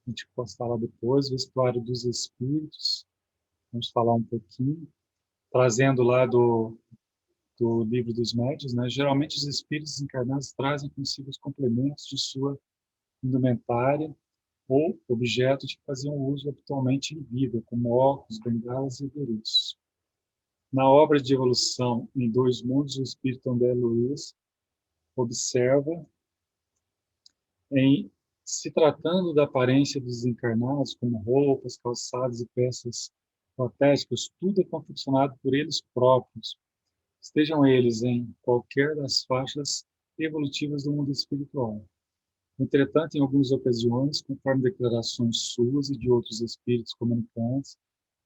a gente pode falar depois, Vestuário dos Espíritos, vamos falar um pouquinho, trazendo lá do Livro dos Médiuns, né? Geralmente os espíritos encarnados trazem consigo os complementos de sua indumentária ou objeto de que faziam uso habitualmente em vida, como óculos, bengalas e adereços. Na obra de Evolução em Dois Mundos, o espírito André Luiz observa, em se tratando da aparência dos encarnados, como roupas, calçados e peças protéticas, tudo é confeccionado por eles próprios, estejam eles em qualquer das faixas evolutivas do mundo espiritual. Entretanto, em algumas ocasiões, conforme declarações suas e de outros espíritos comunicantes,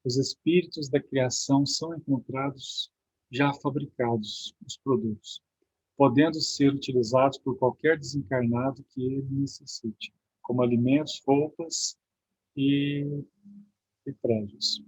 os espíritos da criação são encontrados já fabricados, os produtos, podendo ser utilizados por qualquer desencarnado que ele necessite, como alimentos, roupas e, e prédios.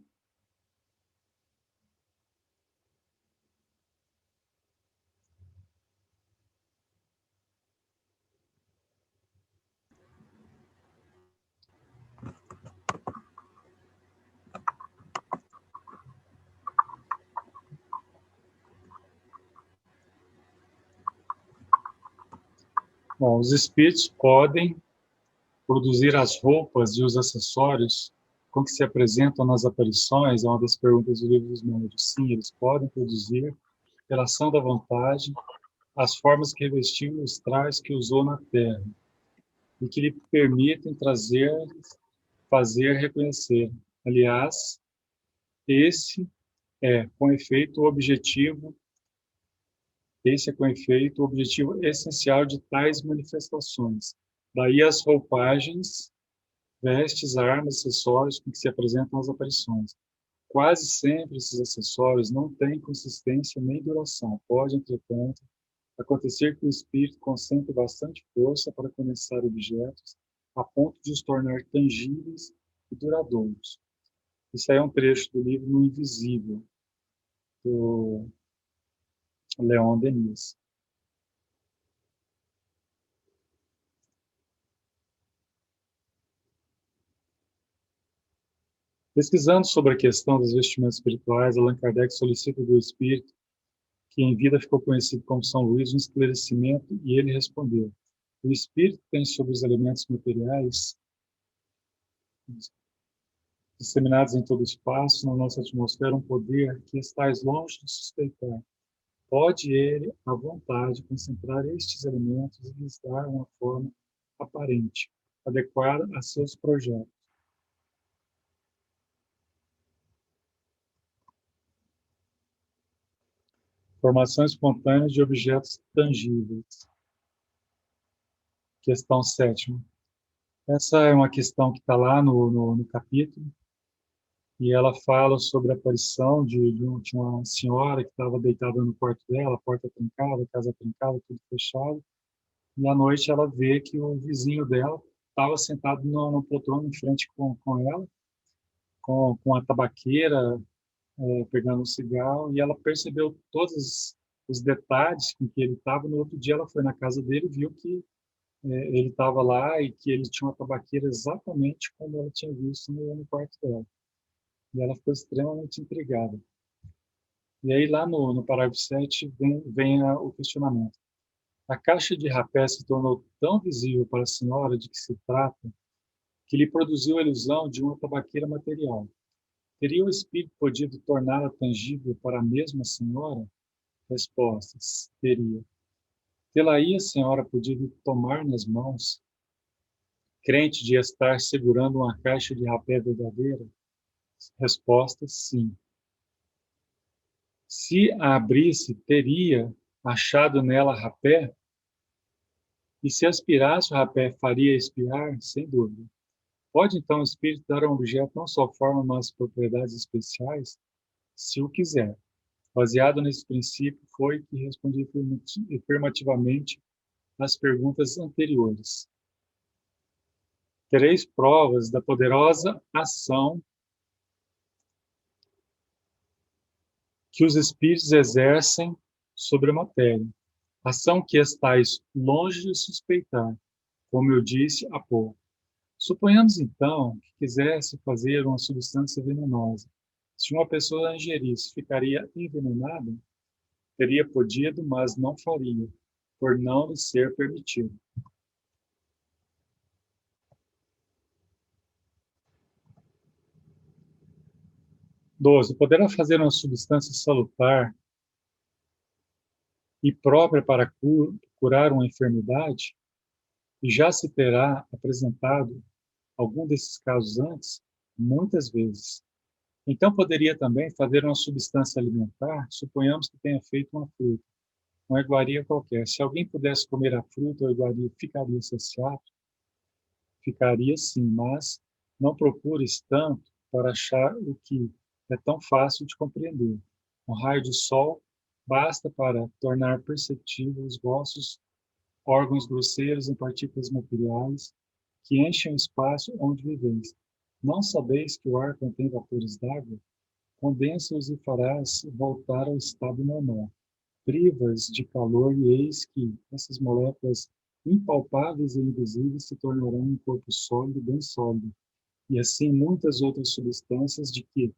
Bom, os espíritos podem produzir as roupas e os acessórios com que se apresentam nas aparições, é uma das perguntas do Livro dos Médiuns. Sim, eles podem produzir, pela ação da vontade, as formas que revestiu os trajes que usou na Terra e que lhe permitem fazer reconhecer. Aliás, esse com efeito, o objetivo essencial de tais manifestações. Daí as roupagens, vestes, armas, acessórios com que se apresentam as aparições. Quase sempre esses acessórios não têm consistência nem duração. Pode, entretanto, acontecer que o espírito concentre bastante força para condensar objetos a ponto de os tornar tangíveis e duradouros. Isso aí é um trecho do livro No Invisível, do Leon Denis. Pesquisando sobre a questão dos vestimentos espirituais, Allan Kardec solicita do espírito, que em vida ficou conhecido como São Luís, um esclarecimento, e ele respondeu: o espírito tem sobre os elementos materiais disseminados em todo o espaço, na nossa atmosfera, um poder que estáis longe de suspeitar. Pode ele, à vontade, concentrar estes elementos e lhes dar uma forma aparente, adequada a seus projetos. Formação espontânea de objetos tangíveis. Questão 7ª. Essa é uma questão que está lá no capítulo, e ela fala sobre a aparição de uma senhora que estava deitada no quarto dela, a porta trancada, a casa trancada, tudo fechado, e à noite ela vê que o vizinho dela estava sentado no poltrona em frente com ela, com a tabaqueira, pegando um cigarro, e ela percebeu todos os detalhes com que ele estava. No outro dia ela foi na casa dele e viu que ele estava lá e que ele tinha uma tabaqueira exatamente como ela tinha visto no quarto dela. E ela ficou extremamente intrigada. E aí, lá no parágrafo 7, vem o questionamento. A caixa de rapé se tornou tão visível para a senhora de que se trata que lhe produziu a ilusão de uma tabaqueira material. Teria o espírito podido torná-la tangível para a mesma senhora? Respostas. Teria. Tê-la-ia a senhora podido tomar nas mãos, crente de estar segurando uma caixa de rapé verdadeira? Resposta, sim. Se a abrisse, teria achado nela rapé? E se aspirasse o rapé, faria expirar? Sem dúvida. Pode, então, o espírito dar ao objeto não só forma, mas propriedades especiais? Se o quiser. Baseado nesse princípio, foi que respondi afirmativamente às perguntas anteriores. Tereis provas da poderosa ação que os espíritos exercem sobre a matéria, ação que estáis longe de suspeitar, como eu disse há pouco. Suponhamos, então, que quisesse fazer uma substância venenosa. Se uma pessoa a ingerisse, ficaria envenenada? Teria podido, mas não faria, por não lhe ser permitido. 12. Poderá fazer uma substância salutar e própria para curar uma enfermidade? E já se terá apresentado algum desses casos antes? Muitas vezes. Então, poderia também fazer uma substância alimentar, suponhamos que tenha feito uma fruta, uma iguaria qualquer. Se alguém pudesse comer a fruta ou iguaria, ficaria saciado? Ficaria sim, mas não procures tanto para achar o que é tão fácil de compreender. Um raio de sol basta para tornar perceptíveis os vossos órgãos grosseiros em partículas materiais que enchem o espaço onde viveis. Não sabeis que o ar contém vapores d'água? Condensa-os e farás voltar ao estado normal. Privas de calor e eis que essas moléculas impalpáveis e invisíveis se tornarão um corpo sólido, bem sólido. E assim muitas outras substâncias de que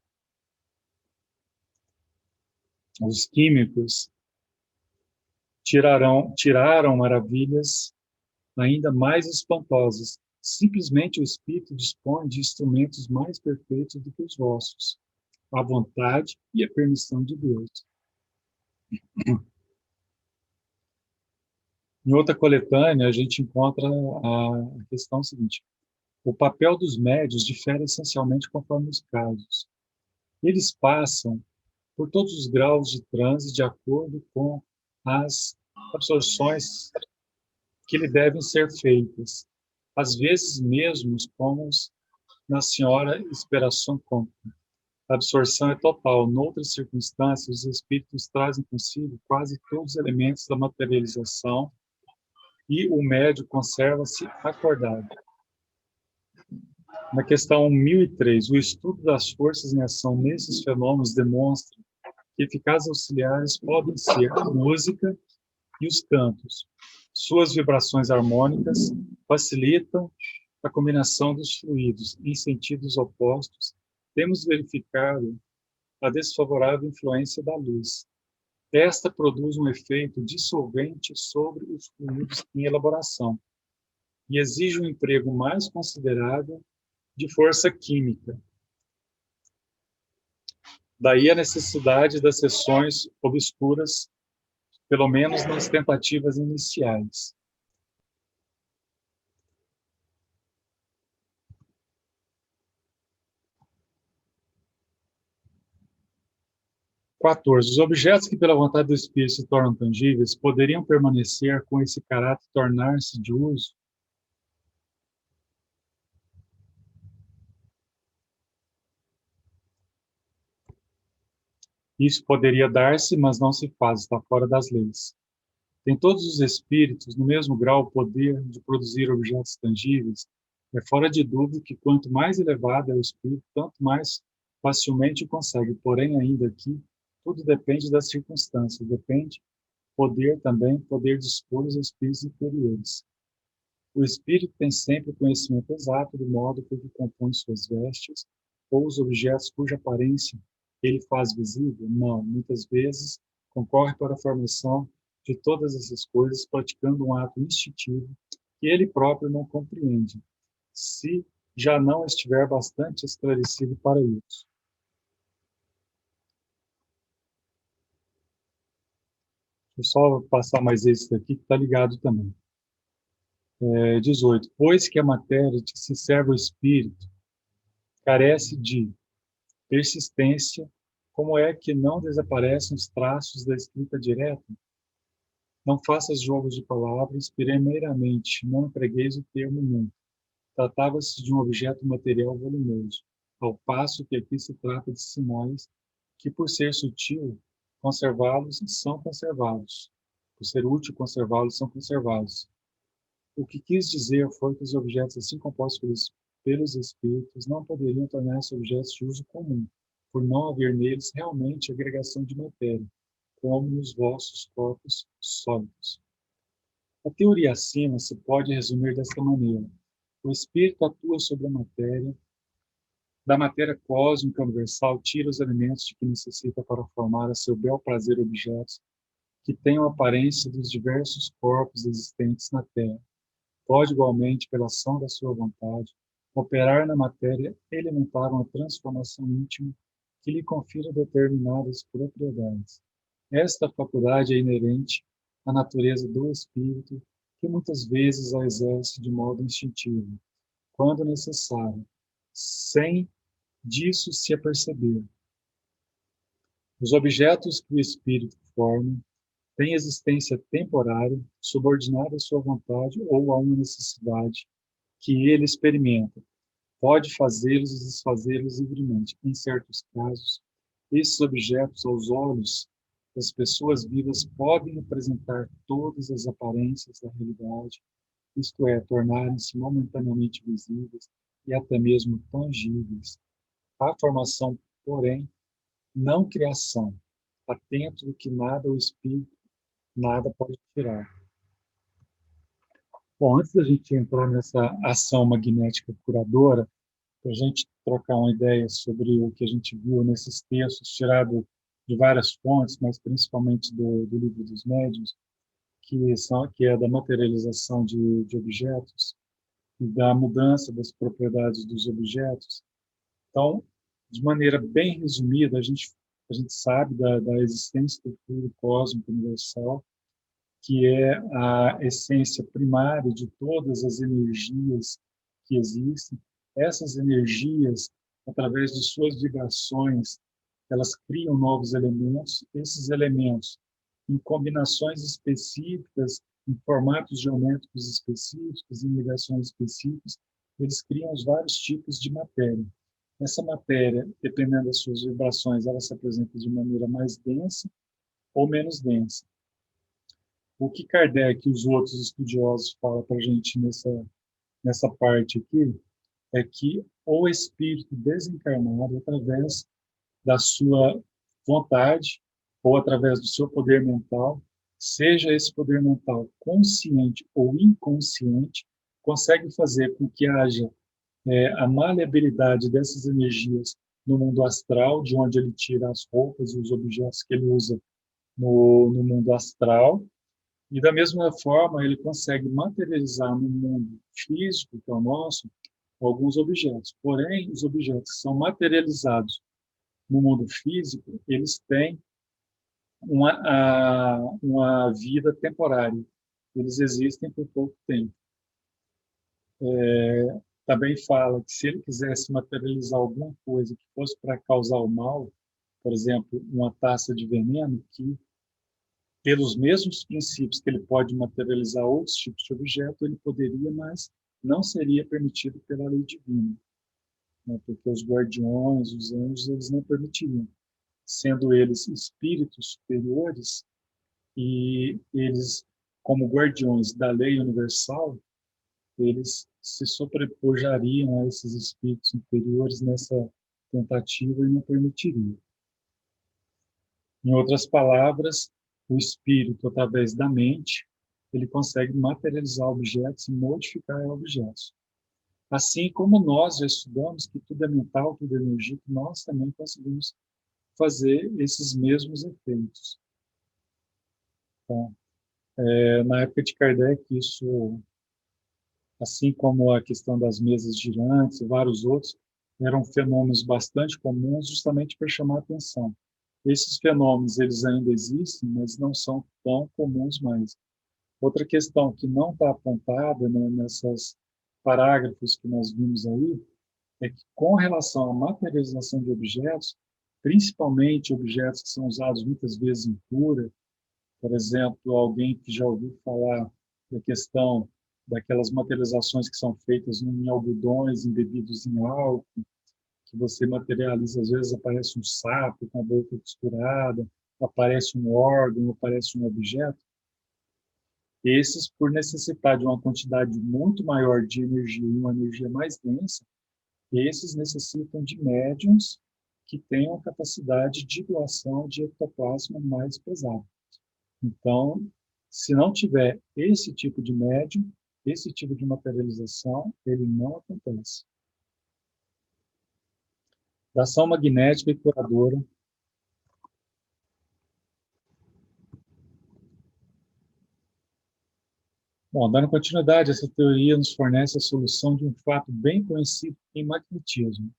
os químicos tiraram maravilhas ainda mais espantosas. Simplesmente o Espírito dispõe de instrumentos mais perfeitos do que os vossos, a vontade e a permissão de Deus. Em outra coletânea, a gente encontra a questão seguinte: o papel dos médios difere essencialmente conforme os casos. Eles passam por todos os graus de transe de acordo com as absorções que lhe devem ser feitas, às vezes mesmo como na senhora Esperação Conta. A absorção é total. Noutras circunstâncias, os espíritos trazem consigo quase todos os elementos da materialização e o médio conserva-se acordado. Na questão 1003, o estudo das forças em ação nesses fenômenos demonstra que eficazes auxiliares podem ser a música e os cantos. Suas vibrações harmônicas facilitam a combinação dos fluidos em sentidos opostos. Temos verificado a desfavorável influência da luz. Esta produz um efeito dissolvente sobre os fluidos em elaboração e exige um emprego mais considerável de força química. Daí a necessidade das sessões obscuras, pelo menos nas tentativas iniciais. 14. Os objetos que, pela vontade do Espírito, se tornam tangíveis, poderiam permanecer com esse caráter tornar-se de uso? Isso poderia dar-se, mas não se faz, está fora das leis. Tem todos os espíritos, no mesmo grau, o poder de produzir objetos tangíveis? É fora de dúvida que quanto mais elevado é o espírito, tanto mais facilmente o consegue. Porém, ainda aqui, tudo depende das circunstâncias. Depende poder também, poder dispor os espíritos inferiores. O espírito tem sempre o conhecimento exato do modo por que compõe suas vestes, ou os objetos cuja aparência ele faz visível? Não, muitas vezes concorre para a formação de todas essas coisas, praticando um ato instintivo que ele próprio não compreende, se já não estiver bastante esclarecido para isso. Deixa eu só passar mais esse daqui que está ligado também. 18. Pois que a matéria de que se serve o espírito carece de persistência, como é que não desaparecem os traços da escrita direta? Não faças jogos de palavras, primeiramente, não empregueis o termo nunca. Tratava-se de um objeto material volumoso, ao passo que aqui se trata de sinais que, por ser sutil, conservá-los são conservados. Por ser útil, conservá-los são conservados. O que quis dizer foi que os objetos assim compostos pelos espíritos não poderiam tornar-se objetos de uso comum, por não haver neles realmente agregação de matéria, como nos vossos corpos sólidos. A teoria acima se pode resumir desta maneira: O espírito atua sobre a matéria, da matéria cósmica universal, tira os elementos de que necessita para formar a seu bel prazer objetos que tenham a aparência dos diversos corpos existentes na Terra. Pode, igualmente, pela ação da sua vontade, operar na matéria elementar uma transformação íntima que lhe confira determinadas propriedades. Esta faculdade é inerente à natureza do espírito, que muitas vezes a exerce de modo instintivo, quando necessário, sem disso se aperceber. Os objetos que o espírito forma têm existência temporária, subordinada à sua vontade ou a uma necessidade que ele experimenta. Pode fazê-los e desfazê-los livremente. Em certos casos, esses objetos, aos olhos das pessoas vivas, podem apresentar todas as aparências da realidade, isto é, tornarem-se momentaneamente visíveis e até mesmo tangíveis. A formação, porém, não criação. Atento do que nada o espírito, nada pode tirar. Bom, antes da gente entrar nessa ação magnética curadora, para a gente trocar uma ideia sobre o que a gente viu nesses textos, tirado de várias fontes, mas principalmente do Livro dos Médiuns, que é da materialização de objetos e da mudança das propriedades dos objetos. Então, de maneira bem resumida, a gente sabe da existência do fluido cósmico universal, que é a essência primária de todas as energias que existem. Essas energias, através de suas vibrações, elas criam novos elementos. Esses elementos, em combinações específicas, em formatos geométricos específicos, em ligações específicas, eles criam os vários tipos de matéria. Essa matéria, dependendo das suas vibrações, ela se apresenta de maneira mais densa ou menos densa. O que Kardec e os outros estudiosos falam para a gente nessa parte aqui é que o espírito desencarnado, através da sua vontade ou através do seu poder mental, seja esse poder mental consciente ou inconsciente, consegue fazer com que haja a maleabilidade dessas energias no mundo astral, de onde ele tira as roupas e os objetos que ele usa no mundo astral, e da mesma forma ele consegue materializar no mundo físico, que é o nosso, alguns objetos. Porém, os objetos que são materializados no mundo físico, eles têm uma vida temporária. Eles existem por pouco tempo. Também fala que se ele quisesse materializar alguma coisa que fosse para causar o mal, por exemplo, uma taça de veneno, que pelos mesmos princípios que ele pode materializar outros tipos de objeto, ele poderia, mas não seria permitido pela lei divina, né? Porque os guardiões, os anjos, eles não permitiriam, sendo eles espíritos superiores e eles, como guardiões da lei universal, eles se sobrepujariam a esses espíritos inferiores nessa tentativa e não permitiriam. Em outras palavras, o espírito, através da mente, ele consegue materializar objetos e modificar objetos. Assim como nós já estudamos que tudo é mental, tudo é energia, nós também conseguimos fazer esses mesmos efeitos. Então, na época de Kardec, isso, assim como a questão das mesas girantes e vários outros, eram fenômenos bastante comuns justamente para chamar a atenção. Esses fenômenos, eles ainda existem, mas não são tão comuns mais. Outra questão que não está apontada, né, nessas parágrafos que nós vimos aí, é que com relação à materialização de objetos, principalmente objetos que são usados muitas vezes em cura, por exemplo, alguém que já ouviu falar da questão daquelas materializações que são feitas em algodões embebidos em álcool, que você materializa, às vezes aparece um sapo com a boca costurada, aparece um órgão, aparece um objeto. Esses, por necessitar de uma quantidade muito maior de energia e uma energia mais densa, esses necessitam de médiums que tenham capacidade de doação de ectoplasma mais pesado. Então, se não tiver esse tipo de médium, esse tipo de materialização, ele não acontece. Da ação magnética e curadora. Bom, dando continuidade, essa teoria nos fornece a solução de um fato bem conhecido em magnetismo,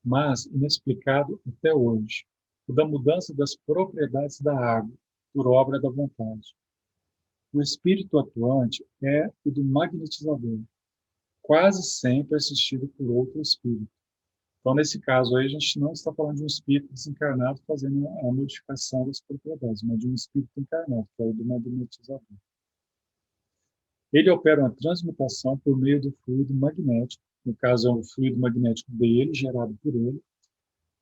mas inexplicado até hoje, o da mudança das propriedades da água por obra da vontade. O espírito atuante é o do magnetizador, quase sempre assistido por outro espírito. Então, nesse caso aí, a gente não está falando de um espírito desencarnado fazendo a modificação das propriedades, mas de um espírito encarnado, que é o do magnetizador. Ele opera uma transmutação por meio do fluido magnético, no caso é o fluido magnético dele, gerado por ele,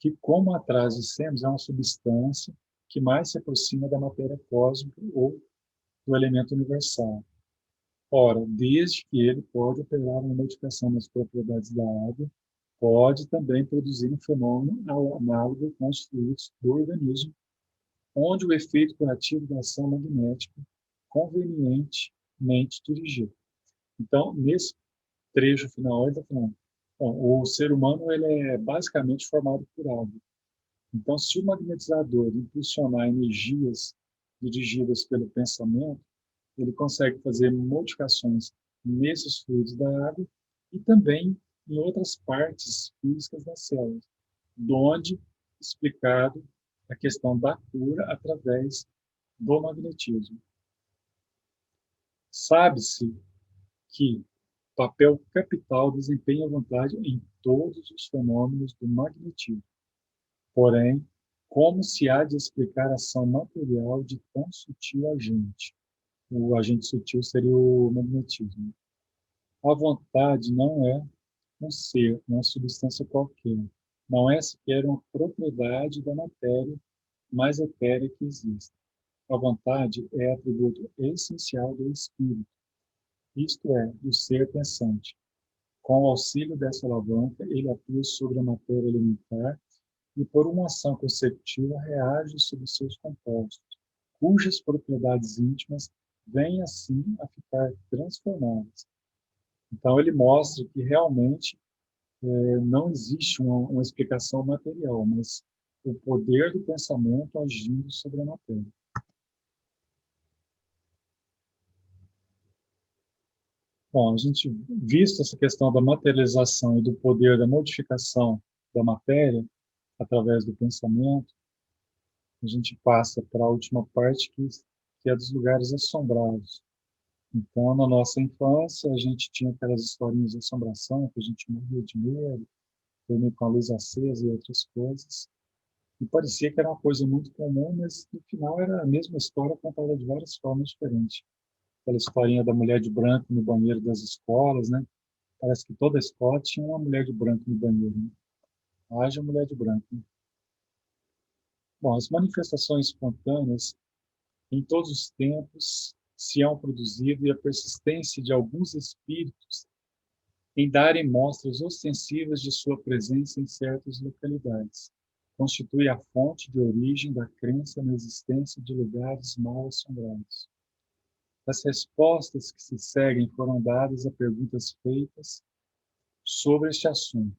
que, como atrás dissemos, é uma substância que mais se aproxima da matéria cósmica ou do elemento universal. Ora, desde que ele pode operar uma modificação nas propriedades da água, pode também produzir um fenômeno análogo com os fluidos do organismo, onde o efeito curativo da ação magnética convenientemente dirigido. Então, nesse trecho final, ele está falando, bom, o ser humano ele é basicamente formado por água. Então, se o magnetizador impulsionar energias dirigidas pelo pensamento, ele consegue fazer modificações nesses fluidos da água e também em outras partes físicas das células, donde explicado a questão da cura através do magnetismo. Sabe-se que papel capital desempenha a vontade em todos os fenômenos do magnetismo. Porém, como se há de explicar a ação material de tão sutil agente? O agente sutil seria o magnetismo. A vontade não é um ser, uma substância qualquer. Não é sequer uma propriedade da matéria mais etérea que existe. A vontade é atributo essencial do espírito, isto é, do ser pensante. Com o auxílio dessa alavanca, ele atua sobre a matéria elementar e, por uma ação conceptiva, reage sobre seus compostos, cujas propriedades íntimas vêm, assim, a ficar transformadas. Então, ele mostra que realmente não existe uma explicação material, mas o poder do pensamento agindo sobre a matéria. Bom, a gente, visto essa questão da materialização e do poder da modificação da matéria através do pensamento, a gente passa para a última parte, que é dos lugares assombrados. Então, na nossa infância, a gente tinha aquelas historinhas de assombração, que a gente morria de medo, dormia com a luz acesa e outras coisas. E parecia que era uma coisa muito comum, mas no final era a mesma história contada de várias formas diferentes. Aquela historinha da mulher de branco no banheiro das escolas, né? Parece que toda escola tinha uma mulher de branco no banheiro, né? Haja mulher de branco, né? Bom, as manifestações espontâneas, em todos os tempos, se hão produzido, e a persistência de alguns espíritos em darem mostras ostensivas de sua presença em certas localidades constitui a fonte de origem da crença na existência de lugares mal assombrados. As respostas que se seguem foram dadas a perguntas feitas sobre este assunto.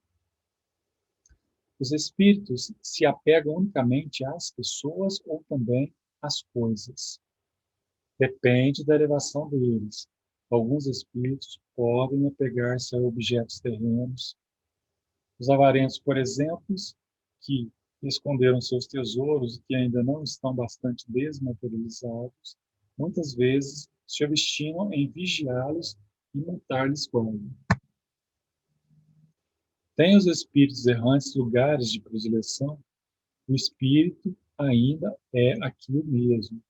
Os espíritos se apegam unicamente às pessoas ou também às coisas? Depende da elevação deles. Alguns espíritos podem apegar-se a objetos terrenos. Os avarentos, por exemplo, que esconderam seus tesouros e que ainda não estão bastante desmaterializados, muitas vezes se obstinam em vigiá-los e montar-lhes guarda. Tem os espíritos errantes lugares de predileção? O espírito ainda é aquilo mesmo.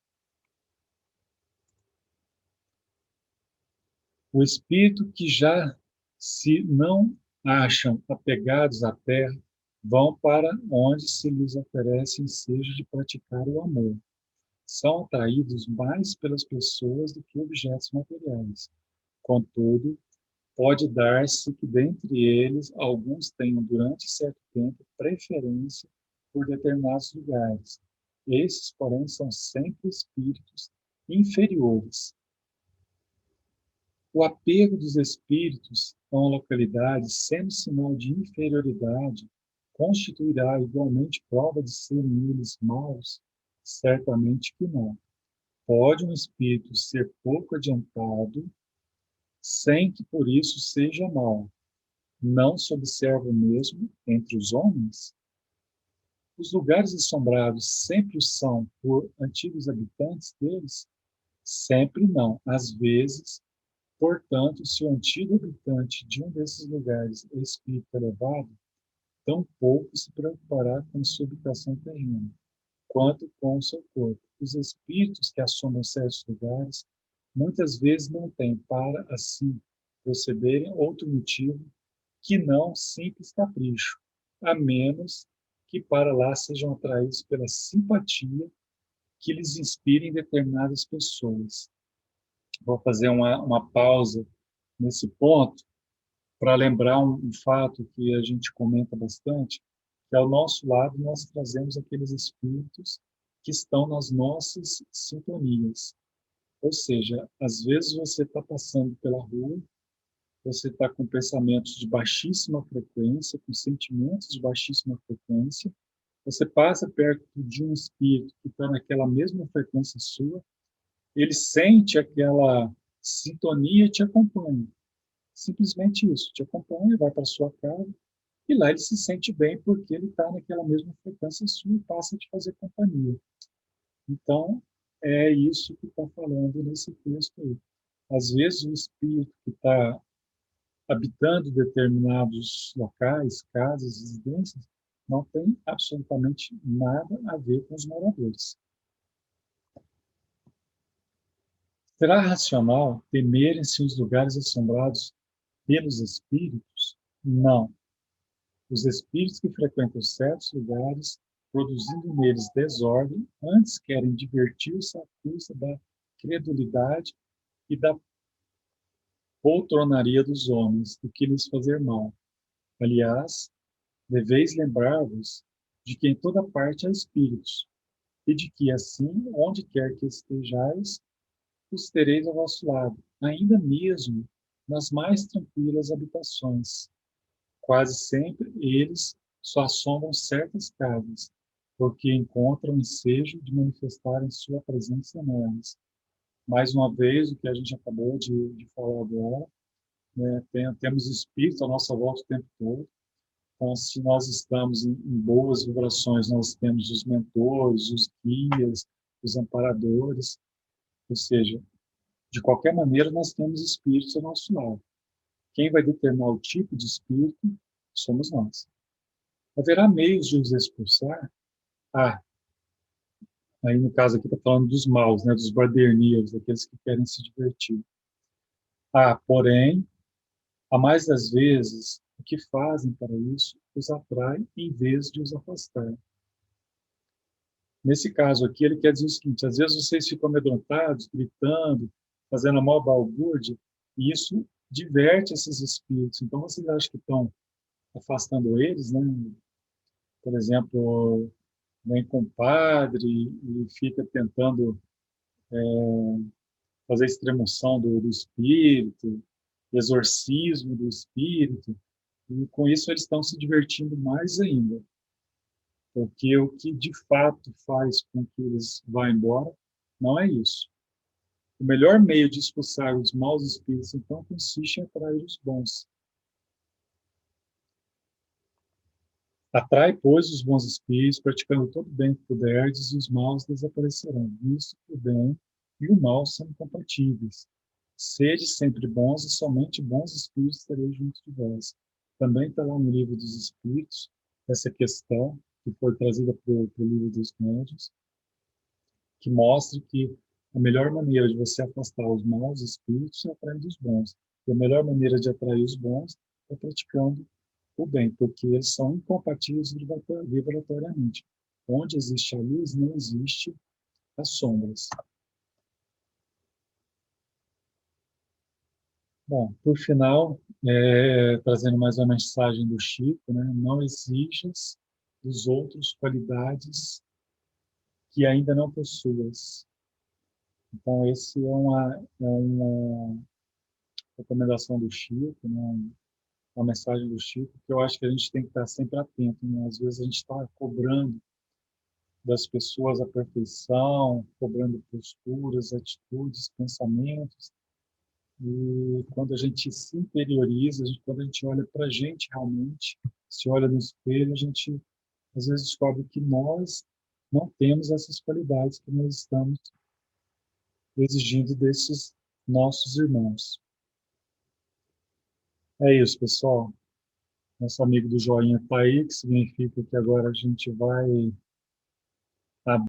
O espírito que já se não acham apegados à terra, vão para onde se lhes oferece ensejo de praticar o amor. São atraídos mais pelas pessoas do que objetos materiais. Contudo, pode dar-se que dentre eles alguns tenham durante certo tempo preferência por determinados lugares. Esses, porém, são sempre espíritos inferiores. O apego dos espíritos a uma localidade, sendo sinal de inferioridade, constituirá igualmente prova de serem eles maus? Certamente que não. Pode um espírito ser pouco adiantado, sem que por isso seja mau. Não se observa o mesmo entre os homens? Os lugares assombrados sempre o são por antigos habitantes deles? Sempre não. Às vezes, portanto, se o antigo habitante de um desses lugares é espírito elevado, tão pouco se preocupará com sua habitação terrena, quanto com o seu corpo. Os espíritos que assombram certos lugares muitas vezes não têm para assim procederem outro motivo que não simples capricho, a menos que para lá sejam atraídos pela simpatia que lhes inspirem determinadas pessoas. Vou fazer uma pausa nesse ponto para lembrar um fato que a gente comenta bastante, que ao nosso lado nós trazemos aqueles espíritos que estão nas nossas sintonias. Ou seja, às vezes você está passando pela rua, você está com pensamentos de baixíssima frequência, com sentimentos de baixíssima frequência, você passa perto de um espírito que está naquela mesma frequência sua, ele sente aquela sintonia e te acompanha. Simplesmente isso, te acompanha, vai para sua casa, e lá ele se sente bem porque ele está naquela mesma frequência sua e passa a te fazer companhia. Então, é isso que está falando nesse texto aí. Às vezes, o espírito que está habitando determinados locais, casas, residências, não tem absolutamente nada a ver com os moradores. Será racional temerem-se os lugares assombrados pelos espíritos? Não. Os espíritos que frequentam certos lugares, produzindo neles desordem, antes querem divertir-se à custa da credulidade e da poltronaria dos homens, do que lhes fazer mal. Aliás, deveis lembrar-vos de que em toda parte há espíritos, e de que, assim, onde quer que estejais, os tereis ao vosso lado, ainda mesmo nas mais tranquilas habitações. Quase sempre eles só assombram certas casas, porque encontram ensejo de manifestarem sua presença nelas. Mais uma vez, o que a gente acabou de falar agora, né, temos espíritos à nossa volta o tempo todo. Então, se nós estamos em boas vibrações, nós temos os mentores, os guias, os amparadores, ou seja, de qualquer maneira, nós temos espíritos ao nosso lado. Quem vai determinar o tipo de espírito somos nós. Haverá meios de os expulsar? Ah, aí no caso aqui está falando dos maus, né, dos baderneiros, aqueles que querem se divertir. Ah, porém, a mais das vezes, o que fazem para isso os atrai em vez de os afastar. Nesse caso aqui, ele quer dizer o seguinte: às vezes vocês ficam amedrontados, gritando, fazendo a maior balbúrdia, e isso diverte esses espíritos. Então, vocês acham que estão afastando eles, né? Por exemplo, vem com o padre e fica tentando fazer extremoção do espírito, exorcismo do espírito, e com isso eles estão se divertindo mais ainda, porque o que de fato faz com que eles vá embora não é isso. O melhor meio de expulsar os maus espíritos, então, consiste em atrair os bons. Atrai, pois, os bons espíritos, praticando todo o bem que puderdes, e os maus desaparecerão, visto que o bem e o mal são incompatíveis. Sede sempre bons, e somente bons espíritos tereis junto de vós. Também está lá no livro dos Espíritos, essa questão que foi trazida para o livro dos Médiuns, que mostra que a melhor maneira de você afastar os maus espíritos é atrair os bons. E a melhor maneira de atrair os bons é praticando o bem, porque eles são incompatíveis vibratoriamente. Onde existe a luz, não existe as sombras. Bom, por final, trazendo mais uma mensagem do Chico, né? Não exijas dos outros qualidades que ainda não possuas. Então, esse é recomendação do Chico, né? A mensagem do Chico, que eu acho que a gente tem que estar sempre atento, né? Às vezes a gente está cobrando das pessoas a perfeição, cobrando posturas, atitudes, pensamentos, e quando a gente se interioriza, quando a gente olha para a gente realmente, se olha no espelho, a gente às vezes descobre que nós não temos essas qualidades que nós estamos exigindo desses nossos irmãos. É isso, pessoal. Nosso amigo do joinha está aí, que significa que agora a gente vai